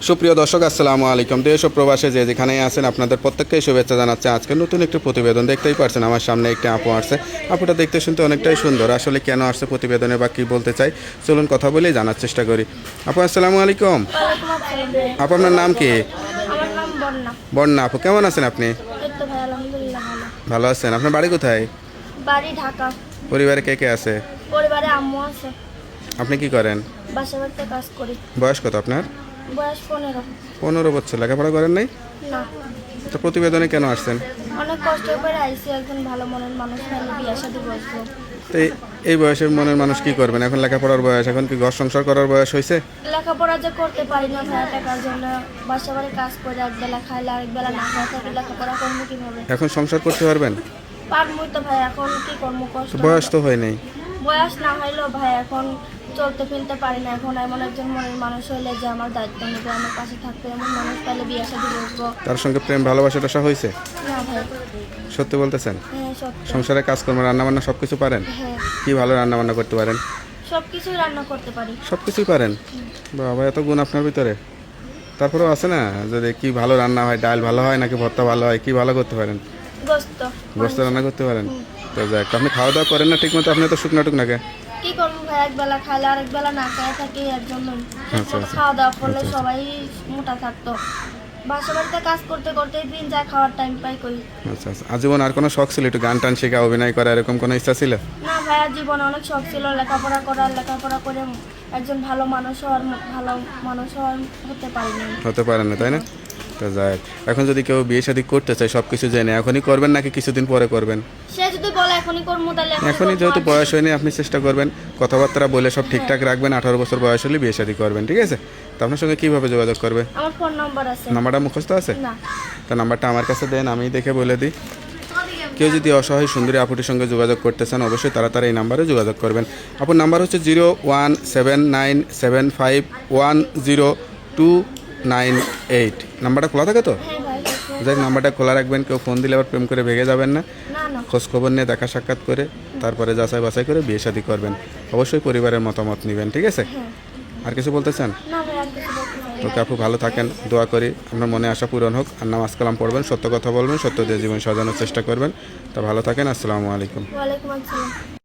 সুপ্রিয় দর্শক আসসালামু আলাইকুম। দেশ ও প্রবাসে যে যেখানেই আছেন আপনাদের প্রত্যেককেই শুভেচ্ছা জানাচ্ছে। আজকে নতুন একটি প্রতিবেদন দেখতেই পারছেন, আমার সামনে একটি আপু আসছে। আপুটা দেখতে শুনতে অনেকটাই সুন্দর। আসলে কেন আসছে প্রতিবেদনে বা কী বলতে চাই, চলুন কথা বলেই জানার চেষ্টা করি। আপু আসসালামু আলাইকুম। ওয়ালাইকুম আসসালাম ভাই। আপু আপনার নাম কি? আমার নাম বন্যা। বন্যা। আপু কেমন আছেন আপনি? এই তো ভাই আলহামদুলিল্লাহ ভালো। ভালো আছেন? আপনার বাড়ি কোথায়? বাড়ি ঢাকা। পরিবারে কে কে আছে? পরিবারে আম্মু আছে। আপনি কি করেন? বাসা বাড়িতে কাজ করি। বয়স কত আপনার? বয়স 15। 15 বছর। লেখাপড়া করেন নাই? না, তো প্রতিবেদনে কেন আসছেন? অনেক কষ্ট করে আইসি, একজন ভালো মনের মানুষ হলে বিয়ে শাদী বসবো। তো এই বয়সের মনের মানুষ কি করবেন? এখন লেখাপড়ার বয়স, এখন কি ঘর সংসার করার বয়স হয়েছে? লেখাপড়া যে করতে পারি না ভাই, টাকার জন্য বাসা বাড়ি কাজ করে একবেলা খাইলে আরেকবেলা না খাই থাকি, লেখাপড়া করবো কিভাবে? এখন সংসার করতে পারবেন? পারবই তো ভাই, এখন কি করবো, কষ্ট। বয়স তো হয় নাই। বয়স না হইলেও ভাই এখন চলতে ফিরতে পারি না। এখন এমন একজন মনের মানুষ হইলে যে আমার দায়িত্ব নেবে, আমার পাশে থাকবে, এমন মানুষ পাইলে বিয়ে শাদী বসবো। তার সঙ্গে প্রেম ভালোবাসা টাসা হয়েছে? না ভাই। সত্যি বলতেছেন? হ্যাঁ সত্যি। সংসারে কাজকর্ম রান্নাবান্না সব কিছু পারেন? হ্যাঁ, কি ভালো রান্নাবান্না করতে পারেন? সব কিছুই রান্না করতে পারি। সব কিছুই পারেন? বাবা, এত গুণ আপনার ভিতরে! তারপরেও আছে না, যদি কি ভালো রান্না হয়, ডাল ভালো হয় নাকি ভর্তা ভালো হয়, কি ভালো করতে পারেন? গোস্ত। গোস্ত রান্না করতে পারেন? তো যাক, আপনি খাওয়া দাওয়া করেন না ঠিক মতো? আপনি তো শুকনা টুকনাকে। কি করবো ভাই, একবেলা খাইলে আরেক বেলা না খাই থাকি, এর জন্য আচ্ছা, আচ্ছা। খাওয়া দাওয়া করলে আচ্ছা, আচ্ছা। সবাই মোটা থাকতো। বাসা বাড়িতে কাজ করতে করতে দিন যা খাওয়ার টাইম পাই করি। আচ্ছা আচ্ছা। আজীবন আর কোনো শখ ছিল, একটু গান টান শেখা, অভিনয় করা, এরকম কোনো ইচ্ছা ছিল? না ভাইয়া, জীবনে অনেক শখ ছিল লেখাপড়া করার, লেখাপড়া করে একজন ভালো মানুষ হওয়ার, ভালো মানুষ হওয়ার হতে পারিনি। হতে পারেন না, তাই না? তো যাক, এখন যদি কেউ বিয়ে শাদী করতে চায় সব কিছু জেনে, এখনই করবেন নাকি কিছুদিন পরে করবেন? সে যদি বলে এখনই করবো তাহলে এখনই, যেহেতু বয়স হয়নি, আপনি চেষ্টা করবেন কথাবার্তা বলে সব ঠিকঠাক রাখবেন। 18 বছর বয়স হলে বিয়ে শাদী করবেন, ঠিক আছে? তো আপনার সঙ্গে কীভাবে যোগাযোগ করবে? আমার ফোন নাম্বার আছে। নাম্বারটা মুখস্থ আছে? না। তো নাম্বারটা আমার কাছে দেন, আমি দেখে বলে দিই। কেউ যদি অসহায় সুন্দরী আপুটির সঙ্গে যোগাযোগ করতে চান, অবশ্যই তারা এই নাম্বারে যোগাযোগ করবেন। আপুর নাম্বার হচ্ছে 01797510298। নাম্বারটা খোলা থাকে তো? হ্যাঁ ভাই। যাই, নাম্বারটা খোলা রাখবেন। কেউ ফোন দিলে আবার প্রেম করে ভেগে যাবেন না। না না। খোঁজ খবর নিয়ে দেখা সাক্ষাৎ করে তারপরে যাচাই বাছাই করে বিয়ে শাদী করবেন। অবশ্যই পরিবারের মতামত নেবেন, ঠিক আছে? হ্যাঁ। আর কিছু বলতে চান? না ভাই, আর কিছু বলতে চাই না। ওকে আপু, ভালো থাকেন, দোয়া করি আপনার মনে আশা পূরণ হোক। আর নামাজ কালাম পড়বেন, সত্য কথা বলবেন, সত্য দিয়ে জীবন সাজানোর চেষ্টা করবেন। তা ভালো থাকেন, আসসালামু আলাইকুম। ওয়ালাইকুম আসসালাম।